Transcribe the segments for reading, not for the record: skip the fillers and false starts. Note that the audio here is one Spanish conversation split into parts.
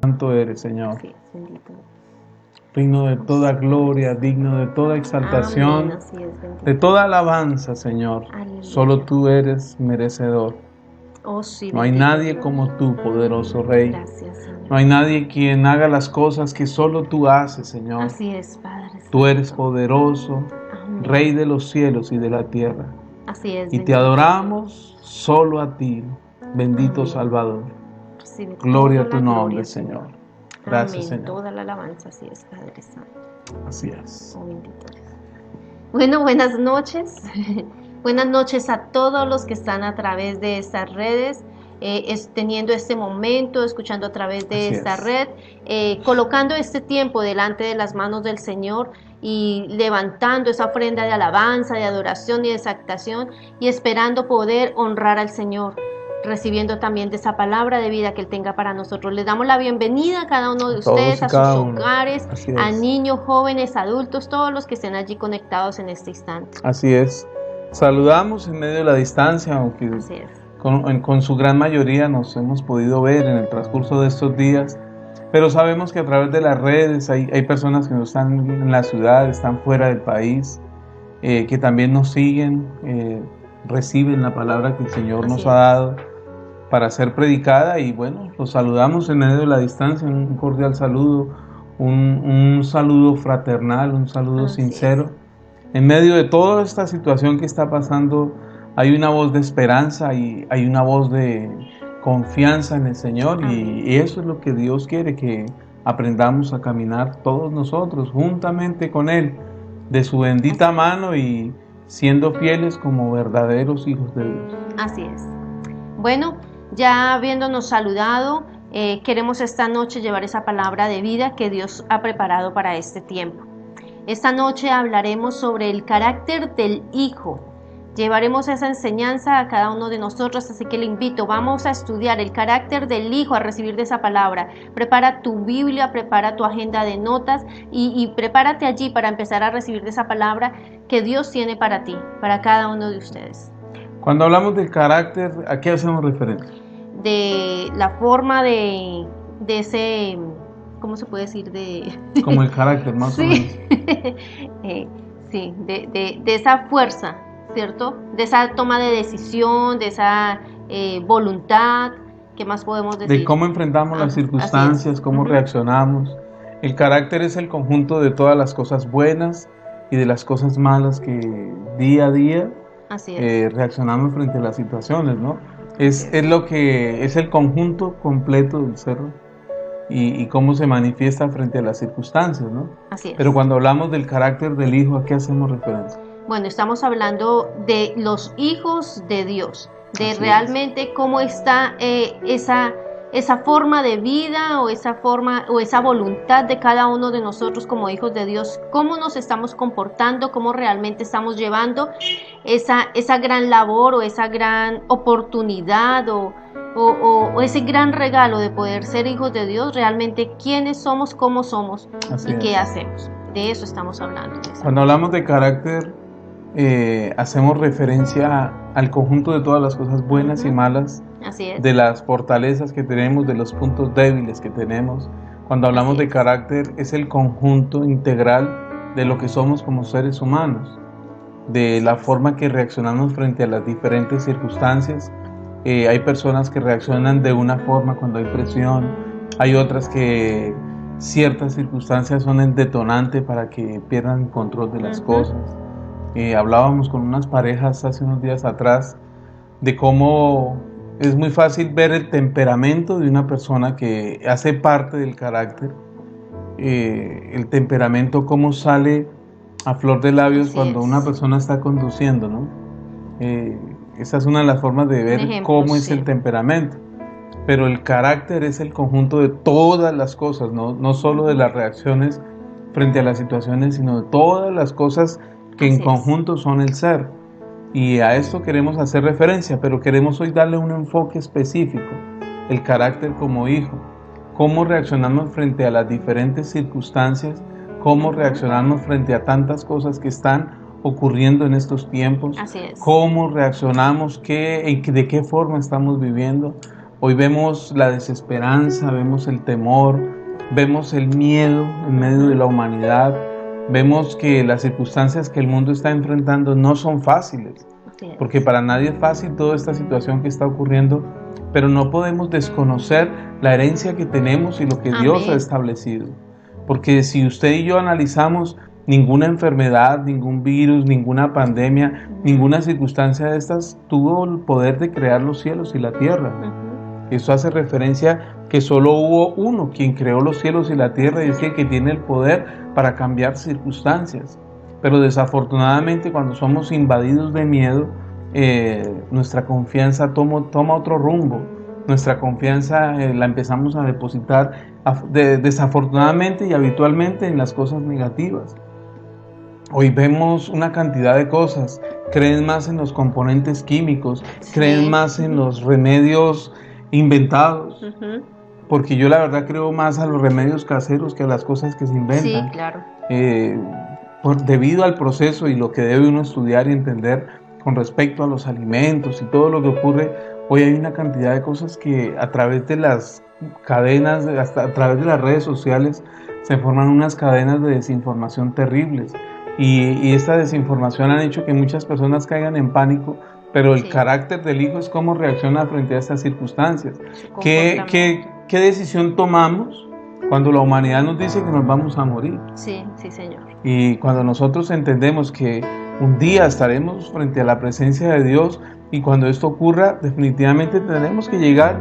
Santo eres, Señor. Así es, bendito. Digno de toda gloria, digno de toda exaltación, Amén, así es, bendito. de toda alabanza, Señor. Aleluya. Solo tú eres merecedor. Oh, sí, No hay bendito nadie Dios. como tú, poderoso Rey. Gracias, Señor. No hay nadie quien haga las cosas que solo tú haces, Señor. Así es, Padre Tú Santo. eres poderoso, Amén. Rey de los cielos y de la tierra. Así es, Y te bendito adoramos solo a ti, bendito Amén. Salvador. Recibe Gloria a toda tu la nombre, gloria, Señor. Gracias, Amén. Señor. Toda la alabanza, así es, Padre Santo. Así es. Oh, bendito Dios. Bueno, buenas noches. Buenas noches a todos los que están a través de estas redes, teniendo este momento, escuchando a través de Así esta es. red, colocando este tiempo delante de las manos del Señor y levantando esa ofrenda de alabanza, de adoración y de exaltación y esperando poder honrar al Señor, recibiendo también de esa palabra de vida que Él tenga para nosotros. Les damos la bienvenida a cada uno de ustedes, a sus hogares, a niños, jóvenes, adultos, todos los que estén allí conectados en este instante. Así es. Saludamos en medio de la distancia, aunque con su gran mayoría nos hemos podido ver en el transcurso de estos días, pero sabemos que a través de las redes hay personas que no están en la ciudad, están fuera del país, que también nos siguen, reciben la palabra que el Señor nos ha dado para ser predicada, y bueno, los saludamos en medio de la distancia, un cordial saludo, un saludo fraternal, un saludo sincero. En medio de toda esta situación que está pasando, hay una voz de esperanza y hay una voz de confianza en el Señor, y eso es lo que Dios quiere, que aprendamos a caminar todos nosotros juntamente con Él, de su bendita mano y siendo fieles como verdaderos hijos de Dios. Así es. Bueno, ya habiéndonos saludado, queremos esta noche llevar esa palabra de vida que Dios ha preparado para este tiempo. Esta noche hablaremos sobre el carácter del Hijo. Llevaremos esa enseñanza a cada uno de nosotros, así que le invito, vamos a estudiar el carácter del Hijo, a recibir de esa palabra. Prepara tu Biblia, prepara tu agenda de notas y prepárate allí para empezar a recibir de esa palabra que Dios tiene para ti, para cada uno de ustedes. Cuando hablamos del carácter, ¿a qué hacemos referencia? De la forma de ese, ¿cómo se puede decir? Como el carácter, más o menos. Sí, de esa fuerza, ¿cierto? De esa toma de decisión, de esa voluntad. ¿Qué más podemos decir? De cómo enfrentamos las circunstancias, cómo reaccionamos. El carácter es el conjunto de todas las cosas buenas y de las cosas malas que día a día reaccionamos frente a las situaciones, ¿no? Es lo que es el conjunto completo del ser y cómo se manifiesta frente a las circunstancias, ¿no? Así es. Pero cuando hablamos del carácter del Hijo, ¿a qué hacemos referencia? Bueno, estamos hablando de los hijos de Dios, de realmente cómo está esa forma de vida o esa forma o esa voluntad de cada uno de nosotros como hijos de Dios, cómo nos estamos comportando, cómo realmente estamos llevando esa gran labor o esa gran oportunidad o ese gran regalo de poder ser hijos de Dios, realmente quiénes somos, cómo somos y qué hacemos. De eso estamos hablando. Cuando hablamos de carácter, hacemos referencia al conjunto de todas las cosas buenas y malas, de las fortalezas que tenemos, de los puntos débiles que tenemos. Cuando hablamos de carácter, es el conjunto integral de lo que somos como seres humanos, de la forma que reaccionamos frente a las diferentes circunstancias. Hay personas que reaccionan de una forma cuando hay presión, hay otras que ciertas circunstancias son el detonante para que pierdan el control de las cosas. Hablábamos con unas parejas hace unos días atrás de cómo es muy fácil ver el temperamento de una persona que hace parte del carácter, el temperamento, cómo sale a flor de labios cuando una persona está conduciendo, ¿no? Esa es una de las formas de ver cómo es el temperamento. Pero el carácter es el conjunto de todas las cosas, no solo de las reacciones frente a las situaciones, sino de todas las cosas que en conjunto son el ser. Y a esto queremos hacer referencia, pero queremos hoy darle un enfoque específico, el carácter como hijo. Cómo reaccionamos frente a las diferentes circunstancias, cómo reaccionamos frente a tantas cosas que están ocurriendo en estos tiempos, cómo reaccionamos, de qué forma estamos viviendo. Hoy vemos la desesperanza, vemos el temor, vemos el miedo en medio de la humanidad, vemos que las circunstancias que el mundo está enfrentando no son fáciles, porque para nadie es fácil toda esta situación que está ocurriendo, pero no podemos desconocer la herencia que tenemos y lo que Dios ha establecido. Porque si usted y yo analizamos, ninguna enfermedad, ningún virus, ninguna pandemia, ninguna circunstancia de estas tuvo el poder de crear los cielos y la tierra. Eso hace referencia que solo hubo uno quien creó los cielos y la tierra y es el que tiene el poder para cambiar circunstancias. Pero desafortunadamente cuando somos invadidos de miedo, nuestra confianza toma otro rumbo. Nuestra confianza la empezamos a depositar desafortunadamente y habitualmente en las cosas negativas. Hoy vemos una cantidad de cosas, creen más en los componentes químicos, creen más en los remedios inventados, porque yo la verdad creo más a los remedios caseros que a las cosas que se inventan. Sí, claro. Debido al proceso y lo que debe uno estudiar y entender con respecto a los alimentos y todo lo que ocurre, hoy hay una cantidad de cosas que a través de las cadenas, hasta a través de las redes sociales, se forman unas cadenas de desinformación terribles. Y esta desinformación ha hecho que muchas personas caigan en pánico, pero el carácter del hijo es cómo reacciona frente a estas circunstancias. ¿Qué decisión tomamos cuando la humanidad nos dice que nos vamos a morir? Sí, sí, Señor. Y cuando nosotros entendemos que un día estaremos frente a la presencia de Dios y cuando esto ocurra, definitivamente tenemos que llegar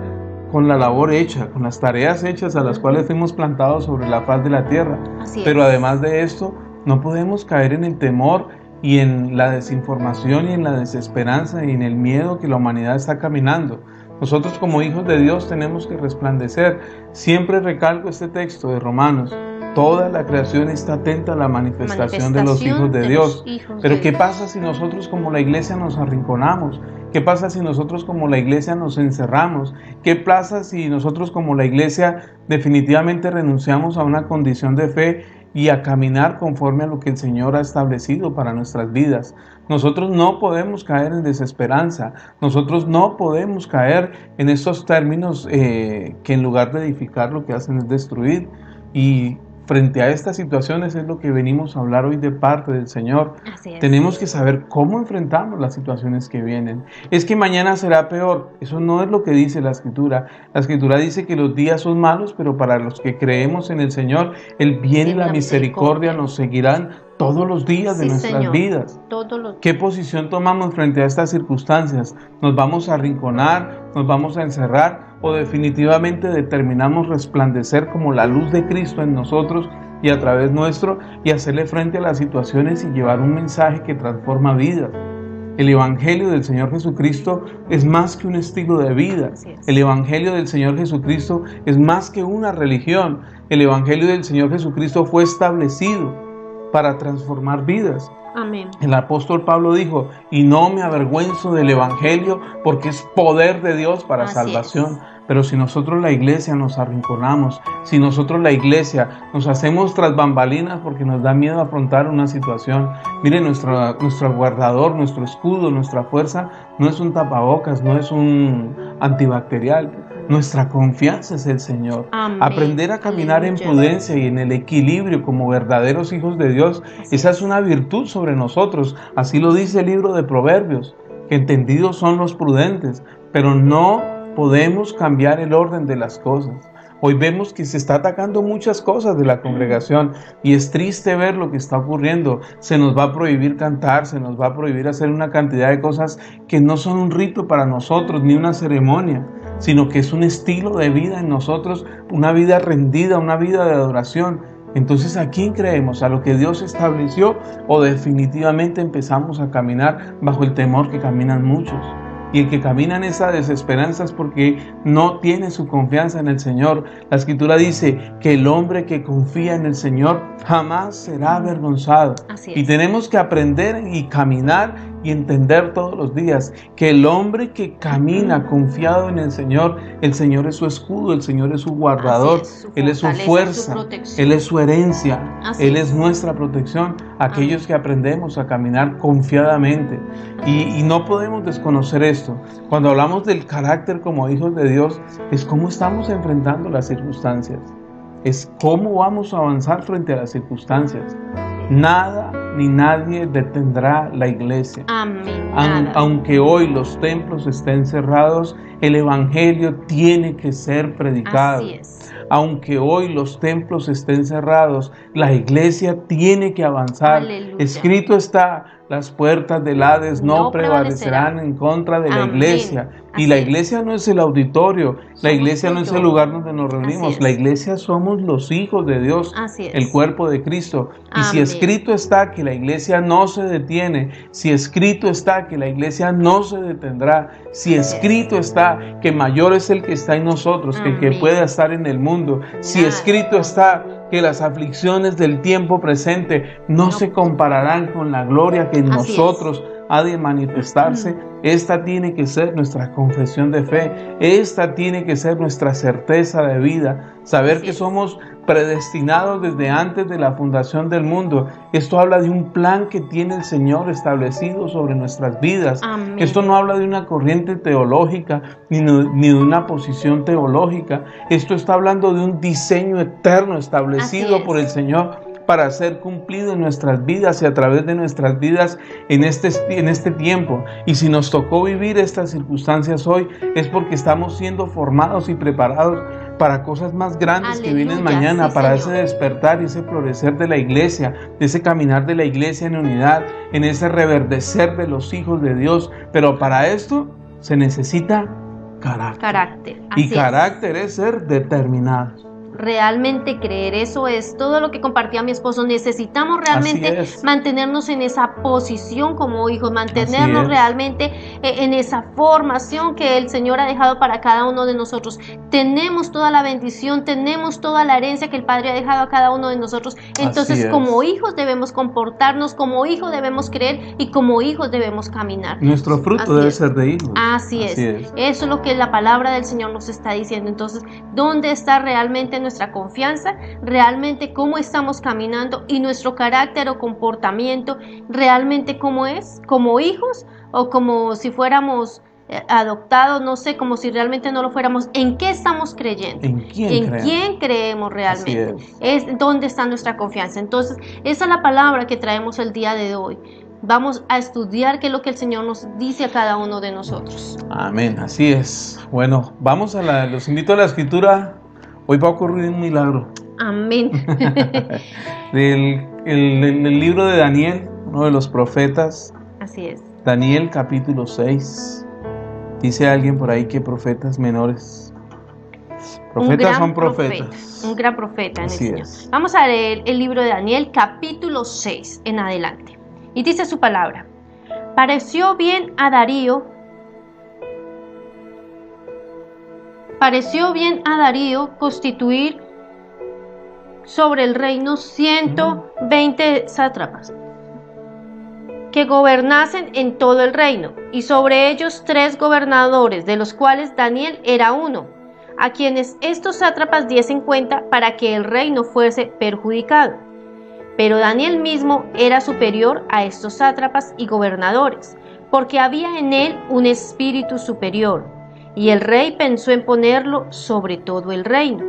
con la labor hecha, con las tareas hechas a las cuales fuimos plantados sobre la faz de la tierra. Pero además de esto, no podemos caer en el temor y en la desinformación y en la desesperanza y en el miedo que la humanidad está caminando. Nosotros como hijos de Dios tenemos que resplandecer. Siempre recalco este texto de Romanos. Toda la creación está atenta a la manifestación de los hijos de Dios. Pero ¿qué pasa si nosotros como la iglesia nos arrinconamos? ¿Qué pasa si nosotros como la iglesia nos encerramos? ¿Qué pasa si nosotros como la iglesia definitivamente renunciamos a una condición de fe y a caminar conforme a lo que el Señor ha establecido para nuestras vidas? Nosotros no podemos caer en desesperanza, nosotros no podemos caer en estos términos que en lugar de edificar lo que hacen es destruir. Y frente a estas situaciones es lo que venimos a hablar hoy de parte del Señor. Tenemos que saber cómo enfrentamos las situaciones que vienen. Es que mañana será peor. Eso no es lo que dice la Escritura. La Escritura dice que los días son malos, pero para los que creemos en el Señor, el bien y la misericordia nos seguirán todos los días de nuestras vidas. ¿Qué posición tomamos frente a estas circunstancias? ¿Nos vamos a arrinconar? ¿Nos vamos a encerrar? ¿O definitivamente determinamos resplandecer como la luz de Cristo en nosotros y a través nuestro y hacerle frente a las situaciones y llevar un mensaje que transforma vidas? El Evangelio del Señor Jesucristo es más que un estilo de vida. El Evangelio del Señor Jesucristo es más que una religión. El Evangelio del Señor Jesucristo fue establecido para transformar vidas. Amén. El apóstol Pablo dijo, y no me avergüenzo del Evangelio porque es poder de Dios para salvación. Pero si nosotros la iglesia nos arrinconamos, si nosotros la iglesia nos hacemos tras bambalinas porque nos da miedo afrontar una situación, mire, nuestro guardador, nuestro escudo, nuestra fuerza no es un tapabocas, no es un antibacterial. Nuestra confianza es el Señor. Amén. Aprender a caminar en prudencia y en el equilibrio como verdaderos hijos de Dios, esa es una virtud sobre nosotros. Así lo dice el libro de Proverbios, que entendidos son los prudentes, pero no podemos cambiar el orden de las cosas. Hoy vemos que se está atacando muchas cosas de la congregación y es triste ver lo que está ocurriendo. Se nos va a prohibir cantar, se nos va a prohibir hacer una cantidad de cosas que no son un rito para nosotros ni una ceremonia, sino que es un estilo de vida en nosotros, una vida rendida, una vida de adoración. Entonces, ¿a quién creemos? ¿A lo que Dios estableció o definitivamente empezamos a caminar bajo el temor que caminan muchos? Y el que camina en esa desesperanza es porque no tiene su confianza en el Señor. La Escritura dice que el hombre que confía en el Señor jamás será avergonzado. Y tenemos que aprender y caminar y entender todos los días que el hombre que camina confiado en el Señor es su escudo, el Señor es su guardador, Él es su fuerza, Él es su herencia, Él es nuestra protección. Aquellos que aprendemos a caminar confiadamente y no podemos desconocer esto. Cuando hablamos del carácter como hijos de Dios, es cómo estamos enfrentando las circunstancias, es cómo vamos a avanzar frente a las circunstancias. Nada ni nadie detendrá la iglesia. Amén. Aunque hoy los templos estén cerrados, el evangelio tiene que ser predicado. Así es. Aunque hoy los templos estén cerrados, la iglesia tiene que avanzar. Aleluya. Escrito está: las puertas del Hades no prevalecerán en contra de la iglesia. Y la iglesia no es el auditorio, la iglesia no es el lugar donde nos reunimos, la iglesia somos los hijos de Dios, el cuerpo de Cristo. Y si escrito está que la iglesia no se detiene, si escrito está que la iglesia no se detendrá, si escrito está que mayor es el que está en nosotros que el que pueda estar en el mundo, si escrito está que las aflicciones del tiempo presente no se compararán con la gloria que en nosotros ha de manifestarse. Esta tiene que ser nuestra confesión de fe, esta tiene que ser nuestra certeza de vida, saber que somos predestinados desde antes de la fundación del mundo. Esto habla de un plan que tiene el Señor establecido sobre nuestras vidas. Amén. Esto no habla de una corriente teológica ni de una posición teológica. Esto está hablando de un diseño eterno establecido por el Señor para ser cumplido en nuestras vidas y a través de nuestras vidas en este tiempo. Y si nos tocó vivir estas circunstancias hoy, es porque estamos siendo formados y preparados para cosas más grandes que vienen mañana, para ese despertar y ese florecer de la iglesia, de ese caminar de la iglesia en unidad, en ese reverdecer de los hijos de Dios. Pero para esto se necesita carácter. Y carácter es ser determinados. Realmente creer, eso es todo lo que compartía mi esposo. Necesitamos realmente mantenernos en esa posición como hijos, mantenernos realmente en esa formación que el Señor ha dejado para cada uno de nosotros. Tenemos toda la bendición, tenemos toda la herencia que el Padre ha dejado a cada uno de nosotros. Entonces como hijos debemos comportarnos, como hijos debemos creer y como hijos debemos caminar. Nuestro fruto debe ser de hijos. Así es. Eso es lo que la palabra del Señor nos está diciendo. Entonces, ¿dónde está realmente nuestra confianza? Realmente cómo estamos caminando y nuestro carácter o comportamiento realmente cómo es, como hijos o como si fuéramos adoptados, no sé, como si realmente no lo fuéramos. ¿En qué estamos creyendo? ¿En quién creemos realmente? Es donde está nuestra confianza. Entonces, esa es la palabra que traemos el día de hoy. Vamos a estudiar qué es lo que el Señor nos dice a cada uno de nosotros. Amén, así es. Bueno, vamos los invito a la escritura. Hoy va a ocurrir un milagro. Amén. del libro de Daniel, uno de los profetas. Así es. Daniel capítulo 6. Dice alguien por ahí que profetas menores. Profetas son profetas. Un gran profeta en el Señor. Vamos a leer el libro de Daniel capítulo 6 en adelante. Y dice su palabra: Pareció bien a Darío constituir sobre el reino 120 sátrapas que gobernasen en todo el reino, y sobre ellos 3 gobernadores, de los cuales Daniel era uno, a quienes estos sátrapas diesen cuenta para que el reino fuese perjudicado. Pero Daniel mismo era superior a estos sátrapas y gobernadores, porque había en él un espíritu superior, y el rey pensó en ponerlo sobre todo el reino.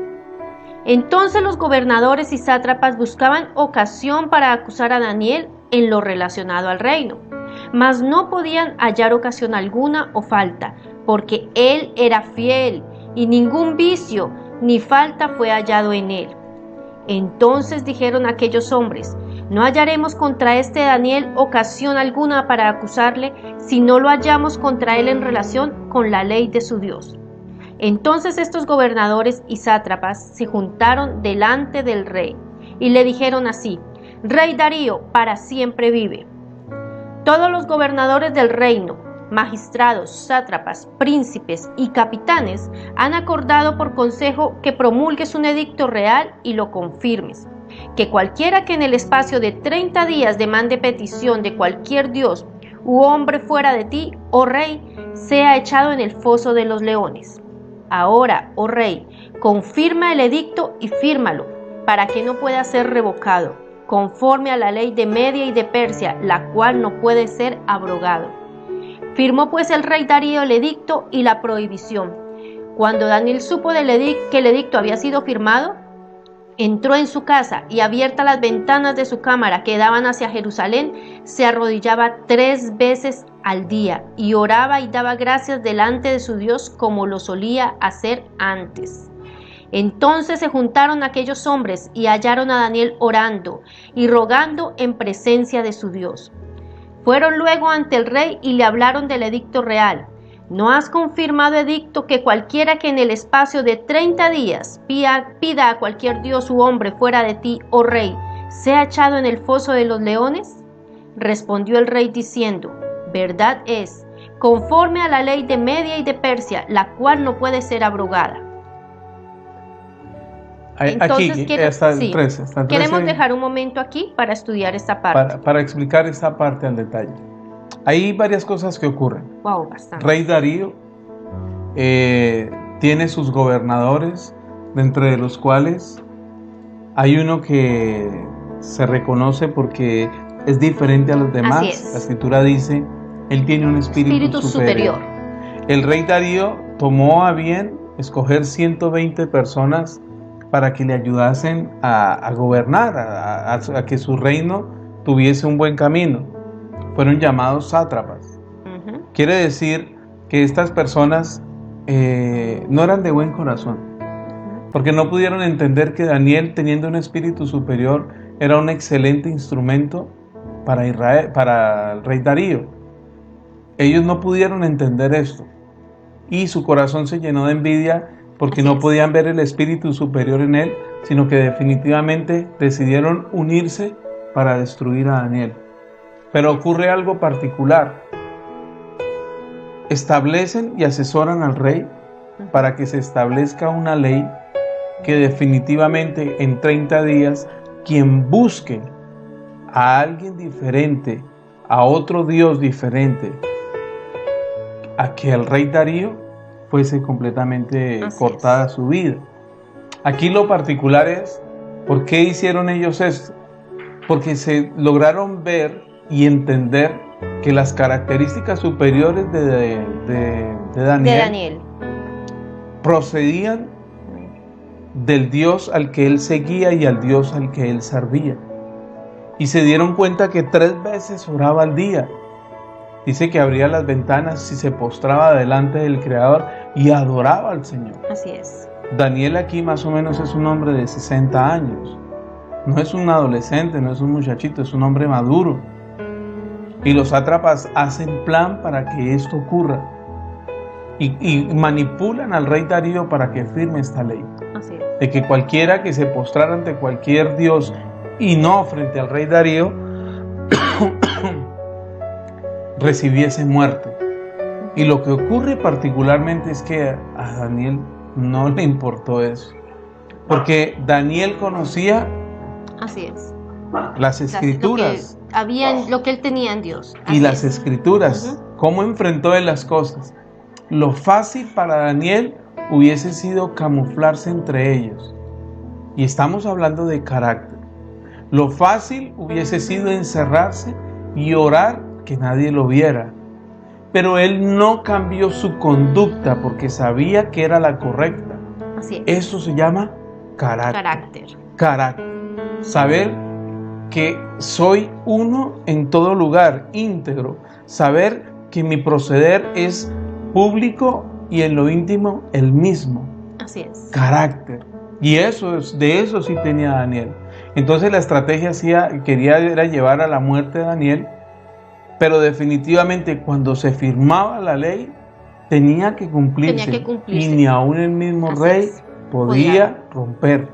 Entonces los gobernadores y sátrapas buscaban ocasión para acusar a Daniel en lo relacionado al reino, mas no podían hallar ocasión alguna o falta, porque él era fiel, y ningún vicio ni falta fue hallado en él. Entonces dijeron aquellos hombres: no hallaremos contra este Daniel ocasión alguna para acusarle, si no lo hallamos contra él en relación con la ley de su Dios. Entonces estos gobernadores y sátrapas se juntaron delante del rey y le dijeron así: Rey Darío, para siempre vive. Todos los gobernadores del reino, magistrados, sátrapas, príncipes y capitanes han acordado por consejo que promulgues un edicto real y lo confirmes, que cualquiera que en el espacio de 30 días demande petición de cualquier dios u hombre fuera de ti, oh rey, sea echado en el foso de los leones. Ahora, oh rey, confirma el edicto y fírmalo, para que no pueda ser revocado, conforme a la ley de Media y de Persia, la cual no puede ser abrogado. Firmó pues el rey Darío el edicto y la prohibición. Cuando Daniel supo que el edicto había sido firmado, entró en su casa y, abiertas las ventanas de su cámara que daban hacia Jerusalén, se arrodillaba 3 veces al día y oraba y daba gracias delante de su Dios como lo solía hacer antes. Entonces se juntaron aquellos hombres y hallaron a Daniel orando y rogando en presencia de su Dios. Fueron luego ante el rey y le hablaron del edicto real. ¿No has confirmado edicto que cualquiera que en el espacio de 30 días pida a cualquier dios u hombre fuera de ti, oh rey, sea echado en el foso de los leones? Respondió el rey diciendo, verdad es, conforme a la ley de Media y de Persia, la cual no puede ser abrogada. Entonces, aquí está el 13. Queremos dejar un momento aquí para estudiar esta parte. Para explicar esta parte al detalle. Hay varias cosas que ocurren. Wow, bastante. Rey Darío tiene sus gobernadores, dentro de los cuales hay uno que se reconoce porque es diferente a los demás. Así es. La escritura dice, él tiene un espíritu superior. El rey Darío tomó a bien escoger 120 personas para que le ayudasen a gobernar, a que su reino tuviese un buen camino. Fueron llamados sátrapas. Quiere decir que estas personas no eran de buen corazón, porque no pudieron entender que Daniel, teniendo un espíritu superior, era un excelente instrumento para Israel, para el rey Darío. Ellos no pudieron entender esto y su corazón se llenó de envidia porque no podían ver el espíritu superior en él, sino que definitivamente decidieron unirse para destruir a Daniel. Pero ocurre algo particular. Establecen y asesoran al rey para que se establezca una ley que definitivamente en 30 días quien busque a alguien diferente, a otro Dios diferente, a que el rey Darío fuese completamente cortada su vida. Aquí lo particular es, ¿por qué hicieron ellos esto? Porque se lograron ver y entender que las características superiores de Daniel procedían del Dios al que él seguía y al Dios al que él servía. Y se dieron cuenta que 3 veces oraba al día. Dice que abría las ventanas y se postraba delante del Creador y adoraba al Señor. Así es. Daniel aquí más o menos es un hombre de 60 años. No es un adolescente, no es un muchachito, es un hombre maduro. Y los sátrapas hacen plan para que esto ocurra. Y manipulan al rey Darío para que firme esta ley. Así es. De que cualquiera que se postrara ante cualquier dios y no frente al rey Darío recibiese muerte. Y lo que ocurre particularmente es que a Daniel no le importó eso. Porque Daniel conocía Así es. las escrituras. Lo que él tenía en Dios. Y las escrituras. ¿Cómo enfrentó él las cosas? Lo fácil para Daniel hubiese sido camuflarse entre ellos. Y estamos hablando de carácter. Lo fácil hubiese sido encerrarse y orar que nadie lo viera. Pero él no cambió su conducta porque sabía que era la correcta. Así es. Eso se llama carácter. Carácter. Saber que soy uno en todo lugar, íntegro. Saber que mi proceder es público y en lo íntimo el mismo. Así es. Carácter. Y de eso sí tenía Daniel. Entonces la estrategia era llevar a la muerte de Daniel, pero definitivamente cuando se firmaba la ley tenía que cumplirse. Y ni aún el mismo rey podía romper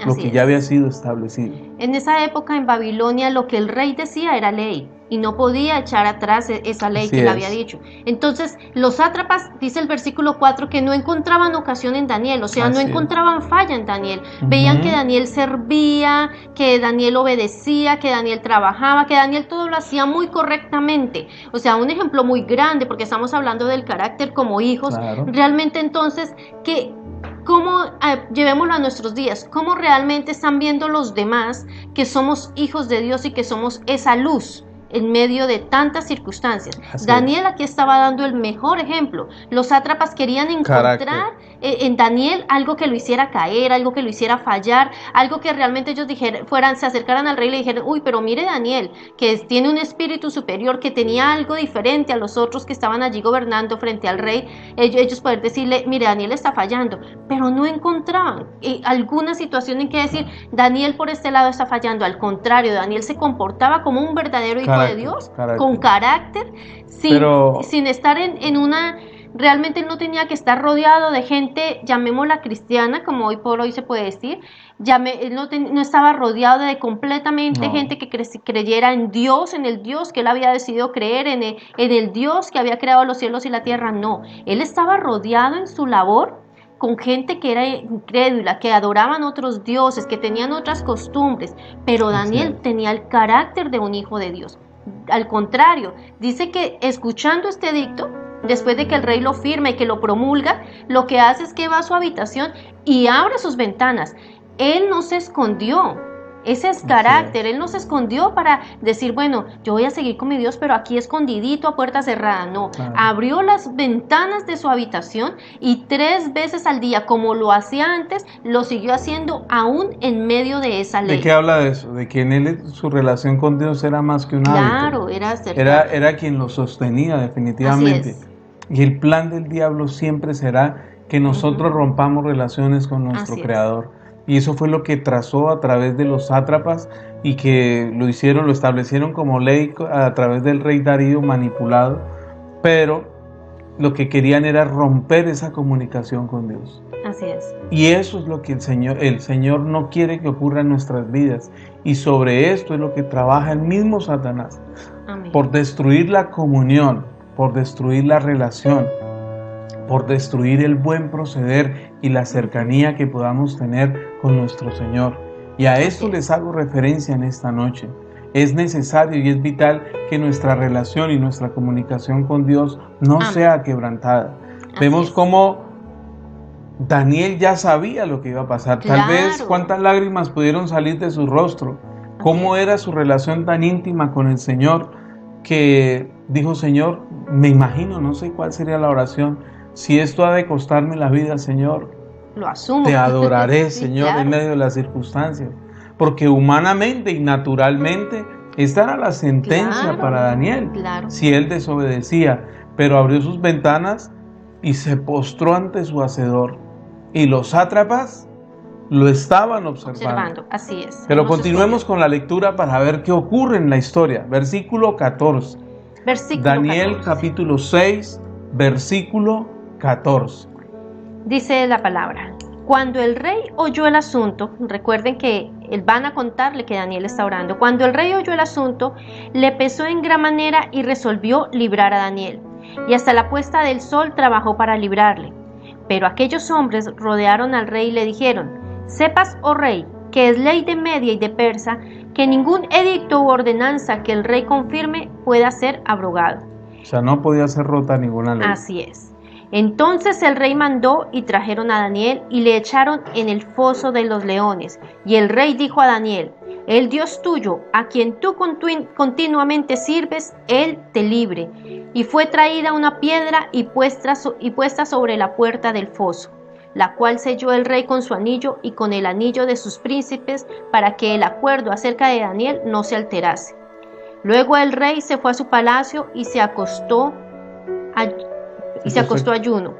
lo que ya había sido establecido. En esa época en Babilonia lo que el rey decía era ley y no podía echar atrás esa ley que le había dicho. Entonces, los sátrapas, dice el versículo 4, que no encontraban ocasión en Daniel, o sea, no encontraban falla en Daniel. Veían que Daniel servía, que Daniel obedecía, que Daniel trabajaba, que Daniel todo lo hacía muy correctamente. O sea, un ejemplo muy grande, porque estamos hablando del carácter como hijos. Realmente, entonces, ¿cómo llevémoslo a nuestros días? ¿Cómo realmente están viendo los demás que somos hijos de Dios y que somos esa luz en medio de tantas circunstancias? Daniel aquí estaba dando el mejor ejemplo. Los sátrapas querían encontrar en Daniel algo que lo hiciera caer, algo que lo hiciera fallar, algo que realmente ellos se acercaran al rey y le dijeran, uy, pero mire Daniel, que tiene un espíritu superior, que tenía algo diferente a los otros que estaban allí gobernando frente al rey. Ellos poder decirle, mire, Daniel está fallando, pero no encontraban alguna situación en que decir, Daniel por este lado está fallando. Al contrario, Daniel se comportaba como un verdadero hijo de Dios, con carácter, sin estar en una... Realmente él no tenía que estar rodeado de gente, llamémosla cristiana, como hoy por hoy se puede decir. Él no estaba rodeado de completamente gente que creyera en Dios, en el Dios que él había decidido creer, en el Dios que había creado los cielos y la tierra. No, él estaba rodeado en su labor con gente que era incrédula, que adoraban otros dioses, que tenían otras costumbres, pero Daniel tenía el carácter de un hijo de Dios. Al contrario, dice que escuchando este edicto, después de que el rey lo firma y que lo promulga, lo que hace es que va a su habitación y abre sus ventanas. Él no se escondió. Ese es carácter. Él no se escondió para decir, bueno, yo voy a seguir con mi Dios, pero aquí escondidito a puerta cerrada. No, abrió las ventanas de su habitación y 3 veces al día, como lo hacía antes, lo siguió haciendo aún en medio de esa ley. ¿De qué habla de eso? De que en él su relación con Dios era más que un hábito. Claro, era quien lo sostenía definitivamente. Y el plan del diablo siempre será que nosotros rompamos relaciones con nuestro Creador. Y eso fue lo que trazó a través de los sátrapas y que lo establecieron como ley a través del rey Darío manipulado. Pero lo que querían era romper esa comunicación con Dios. Así es. Y eso es lo que el Señor no quiere que ocurra en nuestras vidas. Y sobre esto es lo que trabaja el mismo Satanás. Amén. Por destruir la comunión, por destruir la relación, por destruir el buen proceder y la cercanía que podamos tener con nuestro Señor. Y a esto les hago referencia en esta noche. Es necesario y es vital que nuestra relación y nuestra comunicación con Dios no sea quebrantada. Vemos cómo Daniel ya sabía lo que iba a pasar. Tal vez cuántas lágrimas pudieron salir de su rostro. Cómo era su relación tan íntima con el Señor, que dijo, Señor, me imagino, no sé cuál sería la oración, si esto ha de costarme la vida, Señor, lo asumo. Te adoraré, Señor, en medio de las circunstancias. Porque humanamente y naturalmente esta era la sentencia para Daniel, si él desobedecía, pero abrió sus ventanas y se postró ante su hacedor. Y los sátrapas lo estaban observando. Así es. Pero continuemos con la lectura para ver qué ocurre en la historia. Versículo 14. Daniel 14. Capítulo 6, versículo 14. Dice la palabra: cuando el rey oyó el asunto, recuerden que van a contarle que Daniel está orando. Cuando el rey oyó el asunto, le pesó en gran manera y resolvió librar a Daniel. Y hasta la puesta del sol trabajó para librarle. Pero aquellos hombres rodearon al rey y le dijeron: sepas, oh rey, que es ley de Media y de Persa, que ningún edicto u ordenanza que el rey confirme pueda ser abrogado. O sea, no podía ser rota ninguna ley. Así es. Entonces el rey mandó y trajeron a Daniel y le echaron en el foso de los leones. Y el rey dijo a Daniel: el Dios tuyo, a quien tú continuamente sirves, él te libre. Y fue traída una piedra y puesta sobre la puerta del foso, la cual selló el rey con su anillo y con el anillo de sus príncipes, para que el acuerdo acerca de Daniel no se alterase. Luego el rey se fue a su palacio y se acostó ayuno.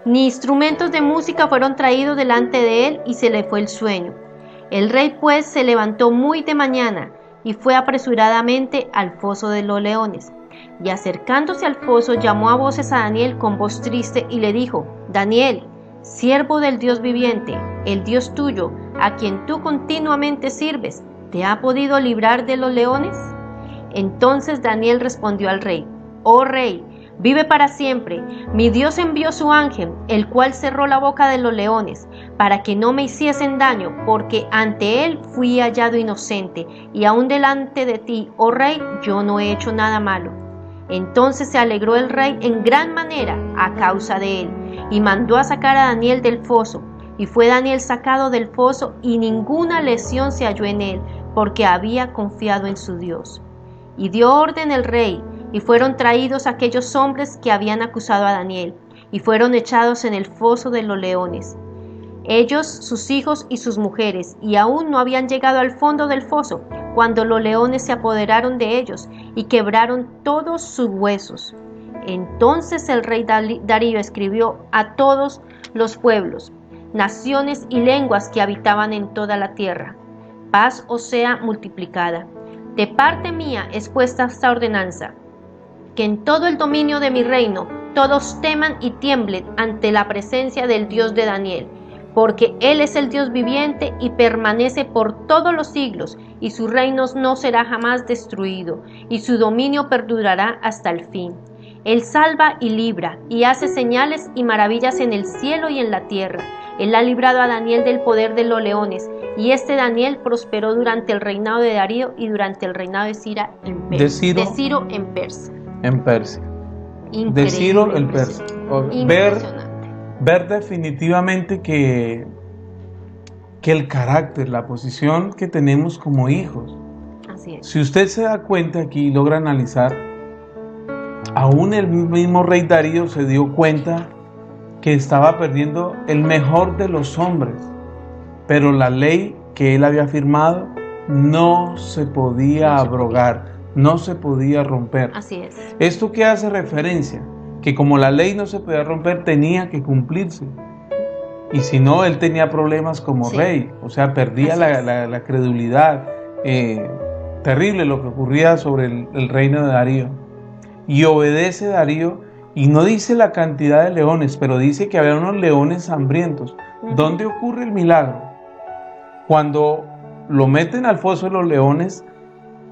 Ni instrumentos de música fueron traídos delante de él y se le fue el sueño. El rey pues se levantó muy de mañana y fue apresuradamente al foso de los leones. Y acercándose al foso llamó a voces a Daniel con voz triste y le dijo: Daniel, siervo del Dios viviente, el Dios tuyo, a quien tú continuamente sirves, ¿te ha podido librar de los leones? Entonces Daniel respondió al rey: «Oh rey, vive para siempre. Mi Dios envió su ángel, el cual cerró la boca de los leones, para que no me hiciesen daño, porque ante él fui hallado inocente, y aún delante de ti, oh rey, yo no he hecho nada malo». Entonces se alegró el rey en gran manera a causa de él, y mandó a sacar a Daniel del foso. Y fue Daniel sacado del foso, y ninguna lesión se halló en él, porque había confiado en su Dios. Y dio orden el rey, y fueron traídos aquellos hombres que habían acusado a Daniel, y fueron echados en el foso de los leones. Ellos, sus hijos y sus mujeres, y aún no habían llegado al fondo del foso, cuando los leones se apoderaron de ellos, y quebraron todos sus huesos. Entonces el rey Darío escribió a todos los pueblos, naciones y lenguas que habitaban en toda la tierra: paz os sea multiplicada. De parte mía es puesta esta ordenanza, que en todo el dominio de mi reino todos teman y tiemblen ante la presencia del Dios de Daniel, porque Él es el Dios viviente y permanece por todos los siglos, y su reino no será jamás destruido, y su dominio perdurará hasta el fin. Él salva y libra, y hace señales y maravillas en el cielo y en la tierra. Él ha librado a Daniel del poder de los leones, y este Daniel prosperó durante el reinado de Darío y durante el reinado de Ciro en Persia. De Ciro el persa. Ver definitivamente que el carácter, la posición que tenemos como hijos. Así es. Si usted se da cuenta aquí y logra analizar, aún el mismo rey Darío se dio cuenta que estaba perdiendo el mejor de los hombres, pero la ley que él había firmado no se podía abrogar, no se podía romper. Así es. ¿Esto qué hace referencia? Que como la ley no se podía romper, tenía que cumplirse. Y si no, él tenía problemas como rey, o sea, perdía la credulidad. Terrible lo que ocurría sobre el reino de Darío. Y obedece Darío, y no dice la cantidad de leones, pero dice que había unos leones hambrientos. ¿Dónde ocurre el milagro? Cuando lo meten al foso de los leones,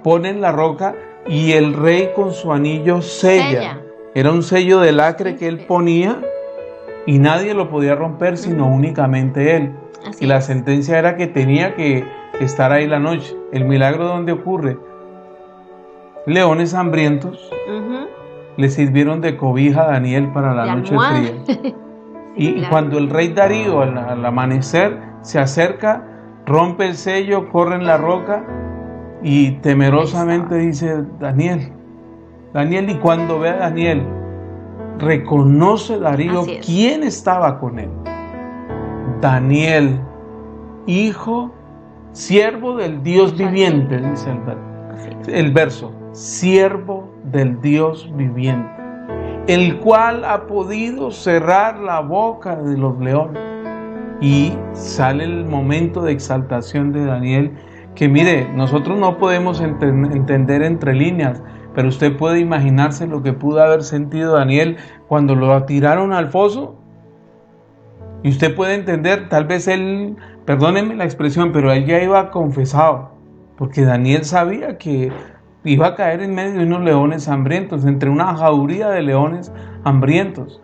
ponen la roca y el rey con su anillo sella. Era un sello de lacre que él ponía y nadie lo podía romper sino únicamente él. Y la sentencia era que tenía que estar ahí la noche. ¿El milagro dónde ocurre? Leones hambrientos le sirvieron de cobija a Daniel para la noche fría. Y cuando el rey Darío al amanecer se acerca, rompe el sello, corre en la roca y temerosamente dice: Daniel, y cuando ve a Daniel, reconoce Darío quién estaba con él. Daniel, hijo, siervo del Dios viviente, dice el verso, siervo del Dios viviente, el cual ha podido cerrar la boca de los leones. Y sale el momento de exaltación de Daniel, que mire, nosotros no podemos entender entre líneas, pero usted puede imaginarse lo que pudo haber sentido Daniel cuando lo tiraron al foso. Y usted puede entender, tal vez él, perdónenme la expresión, pero él ya iba confesado, porque Daniel sabía que iba a caer en medio de unos leones hambrientos, entre una jauría de leones hambrientos.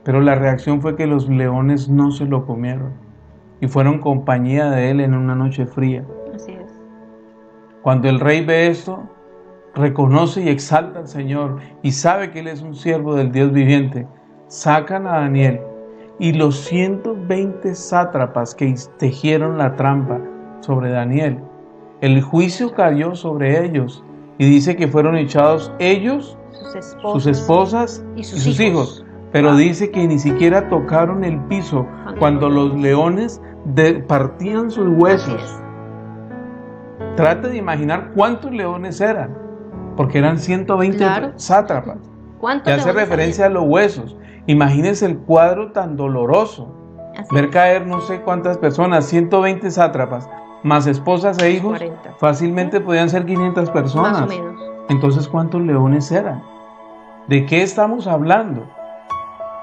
Pero la reacción fue que los leones no se lo comieron y fueron compañía de él en una noche fría. Así es. Cuando el rey ve esto, reconoce y exalta al Señor y sabe que él es un siervo del Dios viviente. Sacan a Daniel y los 120 sátrapas que tejieron la trampa sobre Daniel, el juicio cayó sobre ellos y dice que fueron echados ellos, sus esposas y sus hijos. Pero dice que ni siquiera tocaron el piso cuando los leones partían sus huesos. Trate de imaginar cuántos leones eran, porque eran 120 sátrapas. Que hace referencia a los huesos. Imagínense el cuadro tan doloroso. Ver caer no sé cuántas personas, 120 sátrapas, más esposas e hijos, 40. Fácilmente podían ser 500 personas. Más o menos. Entonces, ¿cuántos leones eran? ¿De qué estamos hablando?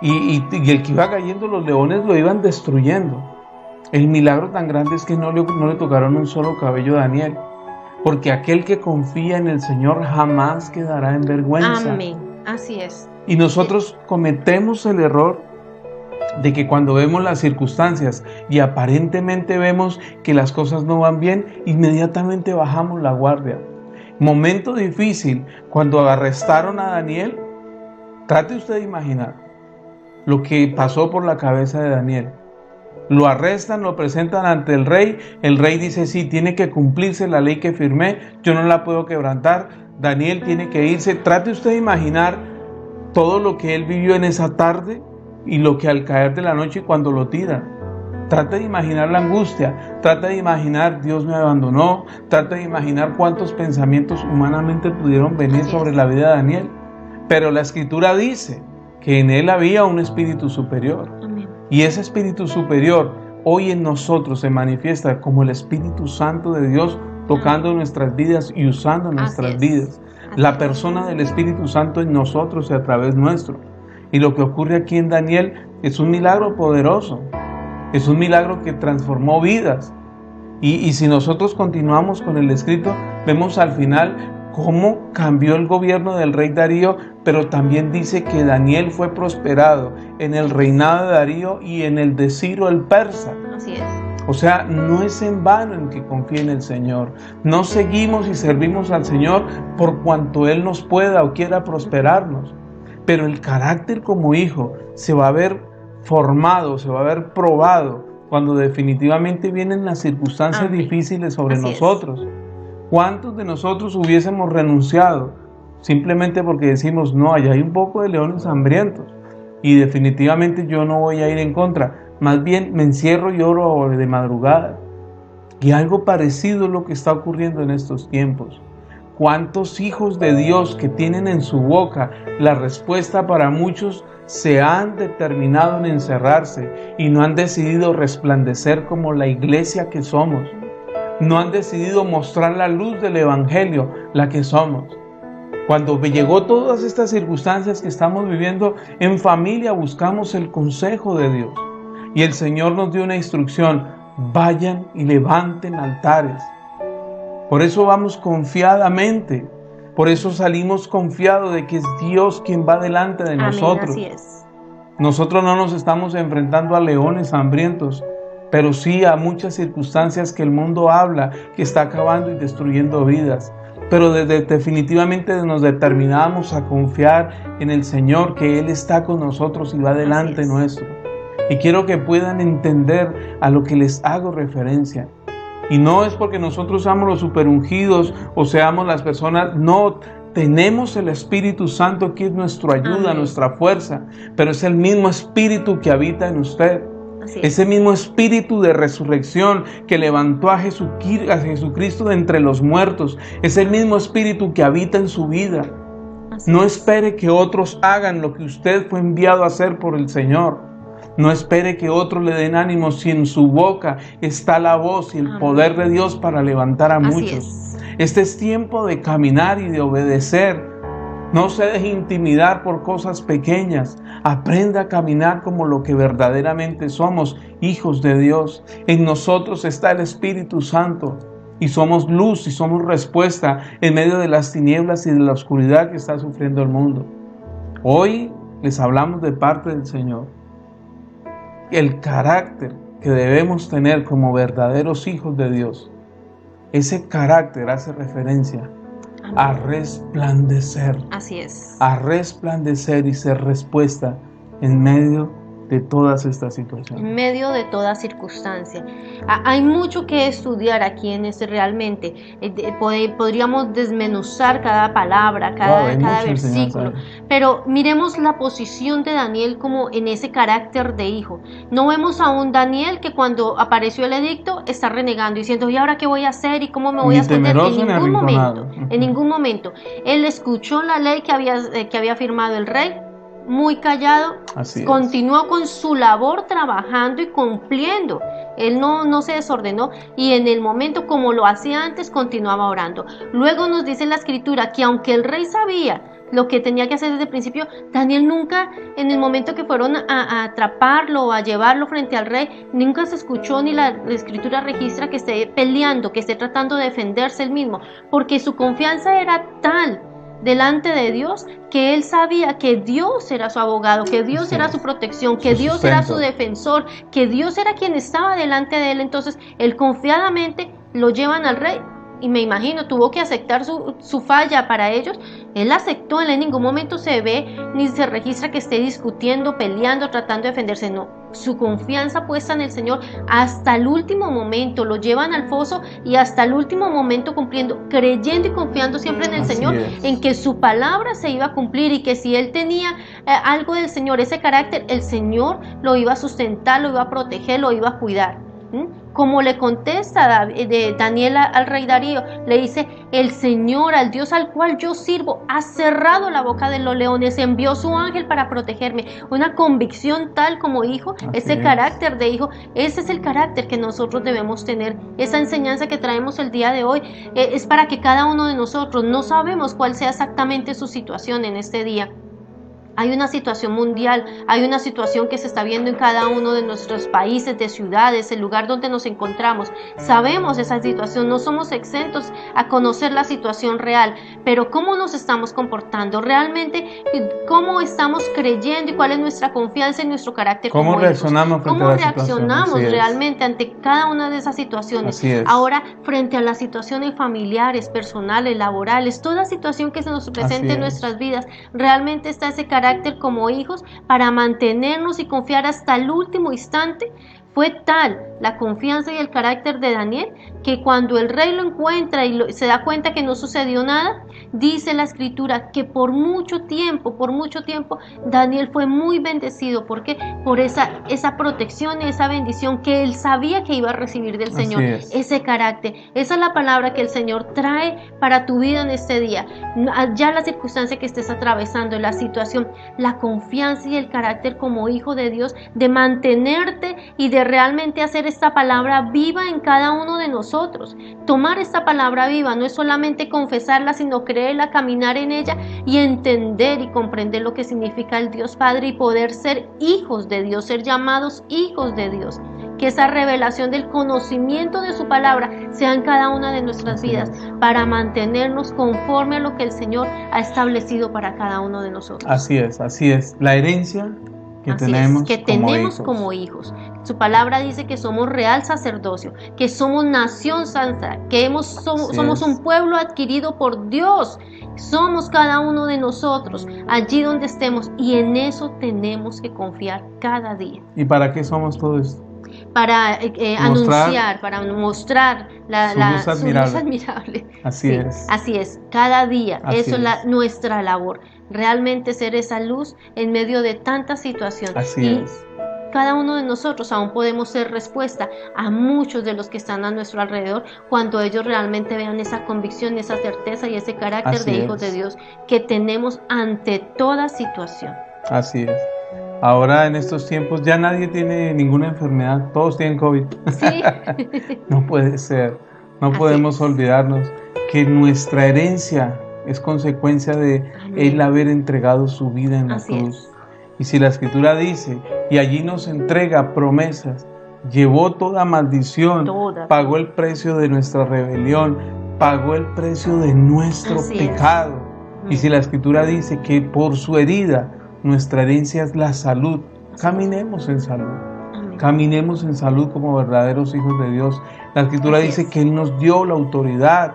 Y el que iba cayendo, los leones lo iban destruyendo. El milagro tan grande es que no le tocaron un solo cabello a Daniel. porque aquel que confía en el Señor jamás quedará en vergüenza. Amén, así es. Y nosotros cometemos el error de que cuando vemos las circunstancias y aparentemente vemos que las cosas no van bien, inmediatamente bajamos la guardia. Momento difícil, cuando arrestaron a Daniel, trate usted de imaginar lo que pasó por la cabeza de Daniel. Lo arrestan, lo presentan ante el rey dice, sí, tiene que cumplirse la ley que firmé, yo no la puedo quebrantar, Daniel tiene que irse. Trate usted de imaginar todo lo que él vivió en esa tarde y lo que al caer de la noche cuando lo tiran. Trate de imaginar la angustia, trate de imaginar Dios me abandonó, trate de imaginar cuántos pensamientos humanamente pudieron venir sobre la vida de Daniel. Pero la Escritura dice que en él había un espíritu superior. Amén. Y ese espíritu superior hoy en nosotros se manifiesta como el Espíritu Santo de Dios tocando nuestras vidas y usando nuestras vidas. La persona del Espíritu Santo en nosotros y a través nuestro. Y lo que ocurre aquí en Daniel es un milagro poderoso. Es un milagro que transformó vidas. Y si nosotros continuamos con el escrito, vemos al final cómo cambió el gobierno del rey Darío, pero también dice que Daniel fue prosperado en el reinado de Darío y en el de Ciro el persa. Así es. O sea, no es en vano en que confíe en el Señor. No seguimos y servimos al Señor por cuanto Él nos pueda o quiera prosperarnos. Pero el carácter como hijo se va a ver formado, se va a ver probado cuando definitivamente vienen las circunstancias difíciles sobre nosotros. ¿Cuántos de nosotros hubiésemos renunciado simplemente porque decimos, no, allá hay un poco de leones hambrientos y definitivamente yo no voy a ir en contra? Más bien me encierro y oro de madrugada. Y algo parecido es lo que está ocurriendo en estos tiempos. ¿Cuántos hijos de Dios que tienen en su boca la respuesta para muchos se han determinado en encerrarse y no han decidido resplandecer como la iglesia que somos? No han decidido mostrar la luz del Evangelio, la que somos. Cuando llegó todas estas circunstancias que estamos viviendo, en familia buscamos el consejo de Dios. Y el Señor nos dio una instrucción: vayan y levanten altares. Por eso vamos confiadamente, por eso salimos confiados de que es Dios quien va delante de nosotros. Así es. Nosotros no nos estamos enfrentando a leones hambrientos, pero sí a muchas circunstancias que el mundo habla, que está acabando y destruyendo vidas. Pero definitivamente nos determinamos a confiar en el Señor, que Él está con nosotros y va delante nuestro. Y quiero que puedan entender a lo que les hago referencia. Y no es porque nosotros seamos los superungidos o seamos las personas, no, tenemos el Espíritu Santo que es nuestra ayuda, nuestra fuerza, pero es el mismo Espíritu que habita en usted. Ese mismo Espíritu de resurrección que levantó a Jesucristo de entre los muertos, es el mismo Espíritu que habita en su vida. No espere que otros hagan lo que usted fue enviado a hacer por el Señor. No espere que otros le den ánimo si en su boca está la voz y el poder de Dios para levantar a muchos. Este es tiempo de caminar y de obedecer. No se deje intimidar por cosas pequeñas. Aprenda a caminar como lo que verdaderamente somos, hijos de Dios. En nosotros está el Espíritu Santo y somos luz y somos respuesta en medio de las tinieblas y de la oscuridad que está sufriendo el mundo. Hoy les hablamos de parte del Señor. El carácter que debemos tener como verdaderos hijos de Dios, ese carácter hace referencia a resplandecer. Así es. A resplandecer y ser respuesta en medio de todas estas situaciones. En medio de toda circunstancia. Hay mucho que estudiar aquí en este realmente. Podríamos desmenuzar cada palabra, cada versículo. Pero miremos la posición de Daniel como en ese carácter de hijo. No vemos a un Daniel que cuando apareció el edicto está renegando, diciendo, ¿y ahora qué voy a hacer? ¿Y cómo me voy a esconder? En ningún momento. Él escuchó la ley que había firmado el rey, muy callado, continuó con su labor trabajando y cumpliendo. Él no se desordenó y en el momento como lo hacía antes continuaba orando. Luego nos dice la escritura que aunque el rey sabía lo que tenía que hacer desde el principio. Daniel nunca, en el momento que fueron a atraparlo o a llevarlo frente al rey, nunca se escuchó ni la escritura registra que esté peleando, que esté tratando de defenderse él mismo, porque su confianza era tal delante de Dios que él sabía que Dios era su abogado, que Dios era su protección, que Dios era su defensor, que Dios era quien estaba delante de él. Entonces él confiadamente lo llevan al rey. Y me imagino, tuvo que aceptar su falla para ellos. Él aceptó, en ningún momento se ve ni se registra que esté discutiendo, peleando, tratando de defenderse. No, su confianza puesta en el Señor hasta el último momento. Lo llevan al foso y hasta el último momento cumpliendo, creyendo y confiando siempre en el Señor, en que su palabra se iba a cumplir y que si él tenía algo del Señor, ese carácter, el Señor lo iba a sustentar, lo iba a proteger, lo iba a cuidar. Como le contesta Daniel al rey Darío, le dice: el Señor, al Dios al cual yo sirvo, ha cerrado la boca de los leones, envió su ángel para protegerme. Una convicción tal como hijo, ese carácter de hijo, ese es el carácter que nosotros debemos tener. Esa enseñanza que traemos el día de hoy es para que cada uno de nosotros, no sabemos cuál sea exactamente su situación en este día. Hay una situación mundial, hay una situación que se está viendo en cada uno de nuestros países, de ciudades, el lugar donde nos encontramos. Sabemos esa situación, no somos exentos a conocer la situación real, pero ¿cómo nos estamos comportando? Realmente, ¿cómo estamos creyendo y cuál es nuestra confianza y nuestro carácter? ¿Cómo reaccionamos frente a la situación? ¿Cómo reaccionamos realmente ante cada una de esas situaciones? Ahora, frente a las situaciones familiares, personales, laborales, toda situación que se nos presente en nuestras vidas, realmente está ese carácter como hijos para mantenernos y confiar hasta el último instante. Fue tal la confianza y el carácter de Daniel que cuando el rey lo encuentra y se da cuenta que no sucedió nada, dice la escritura que por mucho tiempo, Daniel fue muy bendecido. ¿Por qué? Por esa protección y esa bendición que él sabía que iba a recibir del Señor. Ese carácter, esa es la palabra que el Señor trae para tu vida en este día. Ya la circunstancia que estés atravesando, la situación, la confianza y el carácter como hijo de Dios, de mantenerte y de realmente hacer esta palabra viva en cada uno de nosotros. Tomar esta palabra viva no es solamente confesarla, sino creerla, caminar en ella y entender y comprender lo que significa el Dios Padre y poder ser hijos de Dios, ser llamados hijos de Dios. Que esa revelación del conocimiento de su palabra sea en cada una de nuestras vidas para mantenernos conforme a lo que el Señor ha establecido para cada uno de nosotros. Así es. La herencia que tenemos como hijos. Su palabra dice que somos real sacerdocio, que somos nación santa, que somos un pueblo adquirido por Dios. Somos cada uno de nosotros, allí donde estemos, y en eso tenemos que confiar cada día. ¿Y para qué somos todo esto? Para anunciar, para mostrar su luz admirable. Así es. Así es, cada día. Eso es nuestra labor. Realmente ser esa luz en medio de tanta situación. Así es. Cada uno de nosotros aún podemos ser respuesta a muchos de los que están a nuestro alrededor cuando ellos realmente vean esa convicción, esa certeza y ese carácter de hijos de Dios que tenemos ante toda situación. Así es. Ahora en estos tiempos ya nadie tiene ninguna enfermedad, todos tienen COVID. Sí. No puede ser, no podemos olvidarnos que nuestra herencia es consecuencia de Él haber entregado su vida en la cruz. Y si la Escritura dice, y allí nos entrega promesas, llevó toda maldición, pagó el precio de nuestra rebelión, pagó el precio de nuestro pecado. Y si la Escritura dice que por su herida nuestra herencia es la salud, caminemos en salud. Caminemos en salud como verdaderos hijos de Dios. La Escritura dice que Él nos dio la autoridad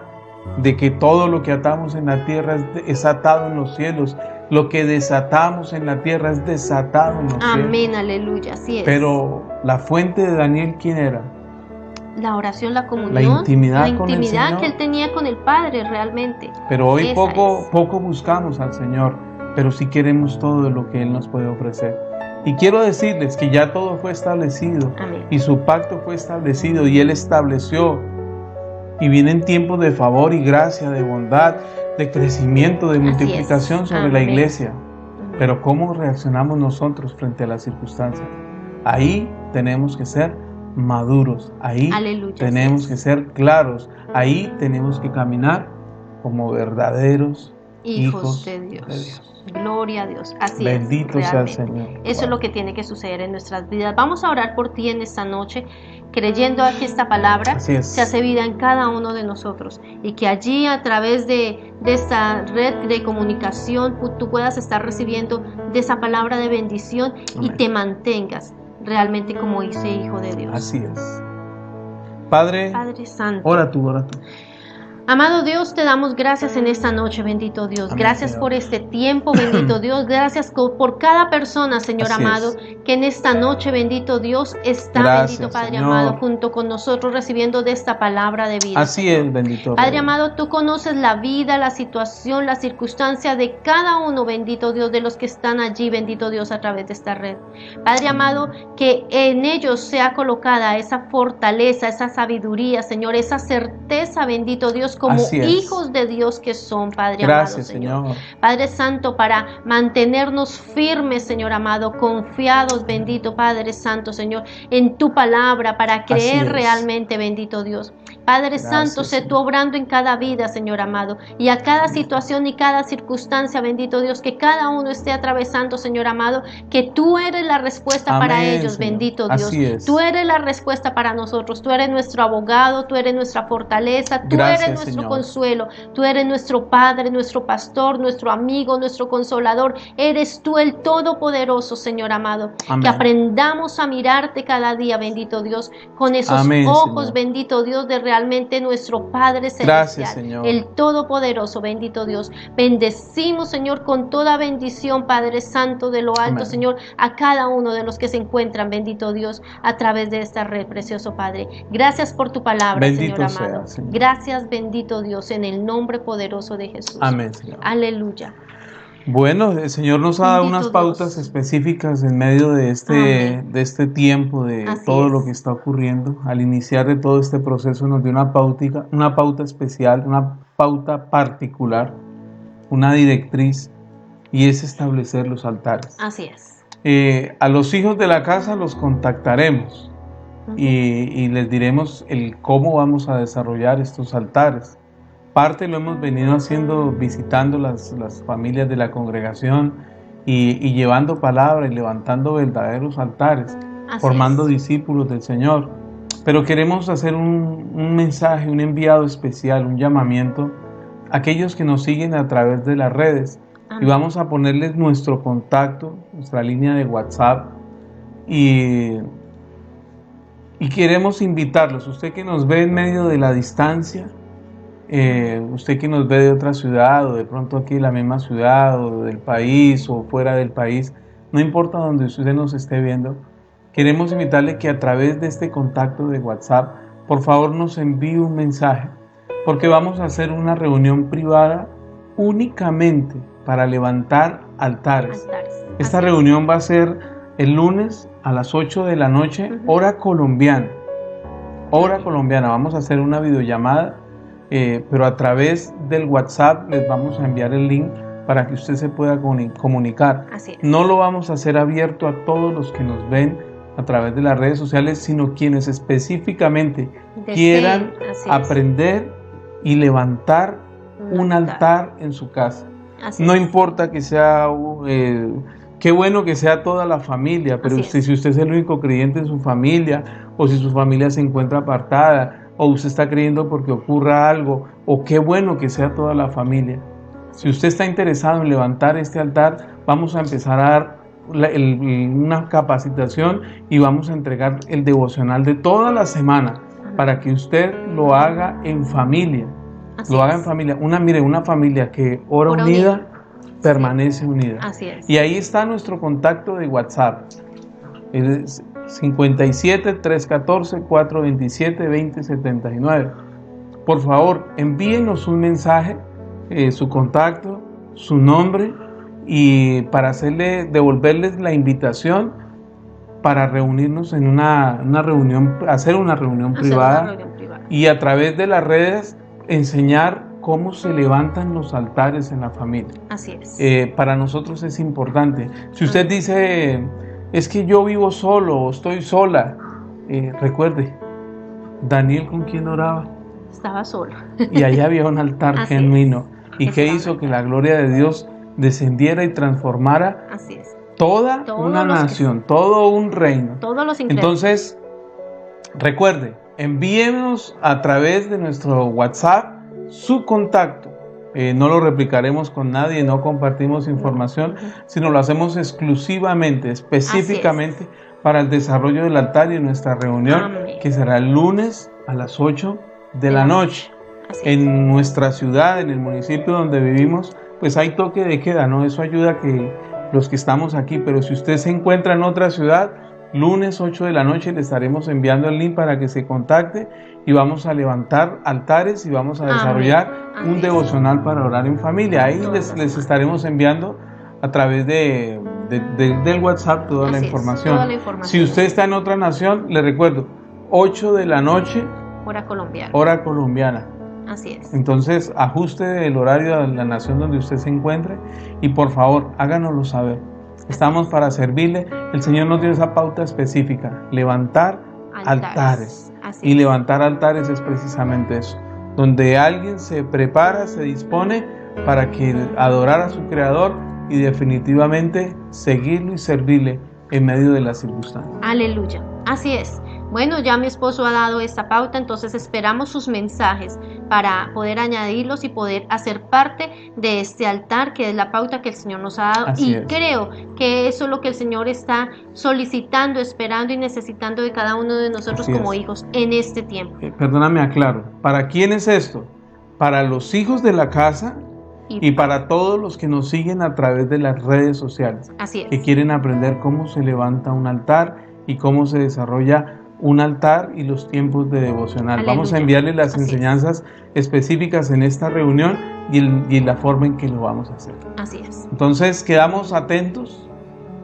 de que todo lo que atamos en la tierra es atado en los cielos. Lo que desatamos en la tierra es desatado en los cielos. Amén, aleluya, así es. Pero la fuente de Daniel, ¿quién era? La oración, la comunión, la intimidad que él tenía con el Padre realmente. Pero hoy poco buscamos al Señor, pero sí queremos todo lo que Él nos puede ofrecer. Y quiero decirles que ya todo fue establecido. Amén. Y su pacto fue establecido y Él estableció. Y vienen tiempos de favor y gracia, de bondad, de crecimiento, de multiplicación sobre la iglesia. Pero ¿cómo reaccionamos nosotros frente a las circunstancias? Ahí tenemos que ser maduros, ahí tenemos que ser claros, ahí tenemos que caminar como verdaderos hijos de Dios. Gloria a Dios. Así Bendito es. Bendito sea el Señor. Eso es lo que tiene que suceder en nuestras vidas. Vamos a orar por ti en esta noche, creyendo a que esta palabra se hace vida en cada uno de nosotros y que allí a través de esta red de comunicación tú puedas estar recibiendo de esa palabra de bendición. Amén. Y te mantengas realmente como ese hijo de Dios. Así es. Padre Santo, ora tú. Amado Dios, te damos gracias en esta noche, bendito Dios. Amén, gracias Señor. Por este tiempo, bendito Dios. Gracias por cada persona, Señor Así amado, que en esta noche, bendito Dios, está, gracias, bendito Padre Señor. Amado, junto con nosotros recibiendo de esta palabra de vida. Así Señor. Es, bendito Padre amado, tú conoces la vida, la situación, la circunstancia de cada uno, bendito Dios, de los que están allí, bendito Dios, a través de esta red. Padre amado, que en ellos sea colocada esa fortaleza, esa sabiduría, Señor, esa certeza, bendito Dios, como hijos de Dios que son, Padre Gracias, amado, Señor. Padre Santo, para mantenernos firmes, Señor amado, confiados, bendito Padre Santo, Señor, en tu palabra, para creer realmente, bendito Dios. Padre Gracias, Santo, sé tú obrando en cada vida, Señor amado, y a cada situación y cada circunstancia, bendito Dios, que cada uno esté atravesando, Señor amado, que tú eres la respuesta Amén, para ellos, Señor. Bendito Dios. Tú eres la respuesta para nosotros, tú eres nuestro abogado, tú eres nuestra fortaleza, tú Gracias, eres nuestro Señor. Consuelo, tú eres nuestro Padre, nuestro pastor, nuestro amigo, nuestro consolador, eres tú el Todopoderoso, Señor amado. Amén. Que aprendamos a mirarte cada día, bendito Dios, con esos Amén, ojos, Señor. Bendito Dios, de realmente nuestro Padre Celestial, Gracias, Señor. El Todopoderoso, bendito Dios. Bendecimos, Señor, con toda bendición, Padre Santo de lo alto, Amén. Señor, a cada uno de los que se encuentran, bendito Dios, a través de esta red, precioso Padre. Gracias por tu palabra, bendito Señor amado. Sea, Señor. Gracias, bendito Dios, en el nombre poderoso de Jesús. Amén, Señor. Aleluya. Bueno, el Señor nos ha dado unas pautas específicas en medio de este tiempo, de Así todo lo que está ocurriendo. Al iniciar de todo este proceso nos dio una pauta especial, una pauta particular, una directriz, y es establecer los altares. Así es. A los hijos de la casa los contactaremos y les diremos el cómo vamos a desarrollar estos altares. Parte lo hemos venido haciendo visitando las familias de la congregación y llevando palabra y levantando verdaderos altares, formando discípulos del Señor. Pero queremos hacer un mensaje, un enviado especial, un llamamiento a aquellos que nos siguen a través de las redes. Amén. Y vamos a ponerles nuestro contacto, nuestra línea de WhatsApp y queremos invitarlos. Usted que nos ve en medio de la distancia, usted que nos ve de otra ciudad o de pronto aquí en la misma ciudad o del país o fuera del país, no importa donde usted nos esté viendo, queremos invitarle que a través de este contacto de WhatsApp, por favor nos envíe un mensaje, porque vamos a hacer una reunión privada únicamente para levantar altares. Esta reunión va a ser el lunes a las 8 de la noche, hora colombiana. Vamos a hacer una videollamada, pero a través del WhatsApp les vamos a enviar el link para que usted se pueda comunicar. Así es. No lo vamos a hacer abierto a todos los que nos ven a través de las redes sociales, sino quienes específicamente quieran aprender y levantar un altar en su casa. No importa que sea, qué bueno que sea toda la familia, pero si usted es el único creyente en su familia, o si su familia se encuentra apartada, o usted está creyendo porque ocurra algo, o qué bueno que sea toda la familia. Si usted está interesado en levantar este altar, vamos a empezar a dar una capacitación y vamos a entregar el devocional de toda la semana para que usted lo haga en familia. Haga en familia. Una familia que ora unida, permanece unida. Así es. Y ahí está nuestro contacto de WhatsApp. Es 57-314-427-2079. Por favor, envíenos un mensaje, su contacto, su nombre, y para devolverles la invitación para reunirnos en una reunión privada, y a través de las redes enseñar cómo se levantan los altares en la familia. Así es. Para nosotros es importante. Si usted dice, es que yo vivo solo o estoy sola, recuerde, Daniel, ¿con quién oraba? Estaba solo. Y allá había un altar genuino. ¿Y qué hizo? Que la gloria de Dios descendiera y transformara toda una nación, todo un reino. Todos los Entonces, recuerde, envíenos a través de nuestro WhatsApp su contacto. No lo replicaremos con nadie, no compartimos información, sino lo hacemos exclusivamente, específicamente para el desarrollo del altar y nuestra reunión, que será el lunes a las 8 de la noche. En nuestra ciudad, en el municipio donde vivimos, pues hay toque de queda, ¿no? Eso ayuda a que los que estamos aquí, pero si usted se encuentra en otra ciudad, lunes 8 de la noche le estaremos enviando el link para que se contacte y vamos a levantar altares y vamos a desarrollar un devocional para orar en familia. Ahí les estaremos enviando a través del WhatsApp toda la información. Si usted está en otra nación, le recuerdo, 8 de la noche, hora colombiana. Así es. Entonces, ajuste el horario a la nación donde usted se encuentre y por favor, háganoslo saber. Estamos para servirle. El Señor nos dio esa pauta específica, levantar altares. Y levantar altares es precisamente eso, donde alguien se prepara, se dispone para que adorar a su Creador y definitivamente seguirlo y servirle en medio de las circunstancias. Aleluya, así es. Bueno, ya mi esposo ha dado esta pauta, entonces esperamos sus mensajes para poder añadirlos y poder hacer parte de este altar, que es la pauta que el Señor nos ha dado. Creo que eso es lo que el Señor está solicitando, esperando y necesitando de cada uno de nosotros como hijos en este tiempo. Perdóname, aclaro. ¿Para quién es esto? Para los hijos de la casa y para todos los que nos siguen a través de las redes sociales. Así es. Que quieren aprender cómo se levanta un altar y cómo se desarrolla un altar y los tiempos de devocional. Aleluya. Vamos a enviarles las enseñanzas específicas en esta reunión y la forma en que lo vamos a hacer. Así es. Entonces quedamos atentos,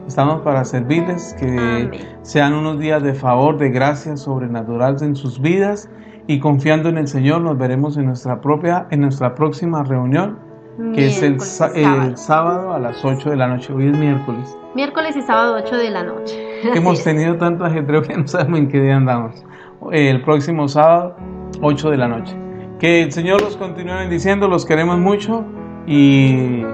estamos para servirles, que sean unos días de favor, de gracia sobrenatural en sus vidas y confiando en el Señor nos veremos en nuestra próxima reunión, que es el sábado a las 8 de la noche. Hoy es miércoles. Miércoles y sábado 8 de la noche. Hemos tenido tanto ajetreo que no sabemos en qué día andamos. El próximo sábado, 8 de la noche. Que el Señor los continúe bendiciendo, los queremos mucho y...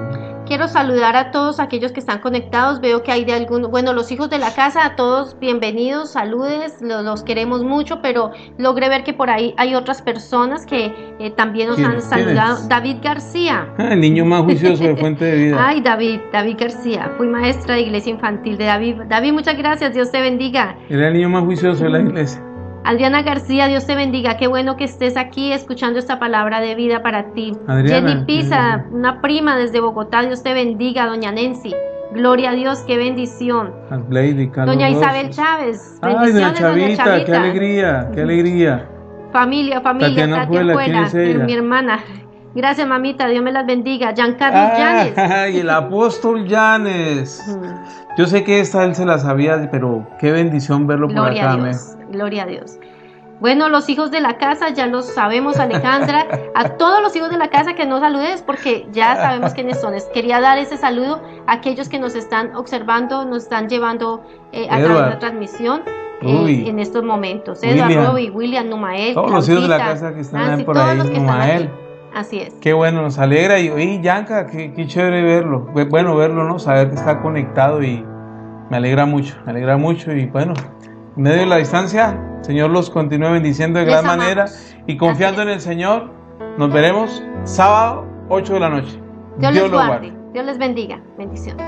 Quiero saludar a todos aquellos que están conectados. Veo que hay de algunos, bueno, los hijos de la casa, a todos bienvenidos, saludes, los queremos mucho, pero logré ver que por ahí hay otras personas que también nos han saludado. David García. El niño más juicioso de Fuente de Vida. Ay, David García. Fui maestra de iglesia infantil de David. David, muchas gracias, Dios te bendiga. Era el niño más juicioso de la iglesia. Adriana García, Dios te bendiga, qué bueno que estés aquí escuchando esta palabra de vida para ti. Adriana, Jenny Pisa, una prima desde Bogotá, Dios te bendiga. Doña Nancy, gloria a Dios, qué bendición. Doña Isabel Chávez, ay, doña Chavita, qué alegría, qué alegría. Familia, Tatiana Fuela, mi hermana. Gracias, mamita, Dios me las bendiga. Giancarlo Llanes. Ay, el apóstol Llanes. Yo sé que esta él se la sabía, pero qué bendición verlo por acá. Gloria a Dios. Bueno, los hijos de la casa, ya los sabemos, Alejandra. A todos los hijos de la casa que no saludes, porque ya sabemos quiénes son. Quería dar ese saludo a aquellos que nos están observando, nos están llevando a través de la transmisión en estos momentos. Edward, Robbie, William, Numael, todos los hijos de la casa que están por ahí, Numael. Así es. Qué bueno, nos alegra. Y Yanka, qué chévere verlo. Bueno verlo, ¿no? Saber que está conectado y me alegra mucho y bueno, en medio de la distancia, Señor los continúe bendiciendo de gran manera y confiando en el Señor. Nos veremos sábado 8 de la noche. Dios les guarde. Dios les bendiga. Bendiciones.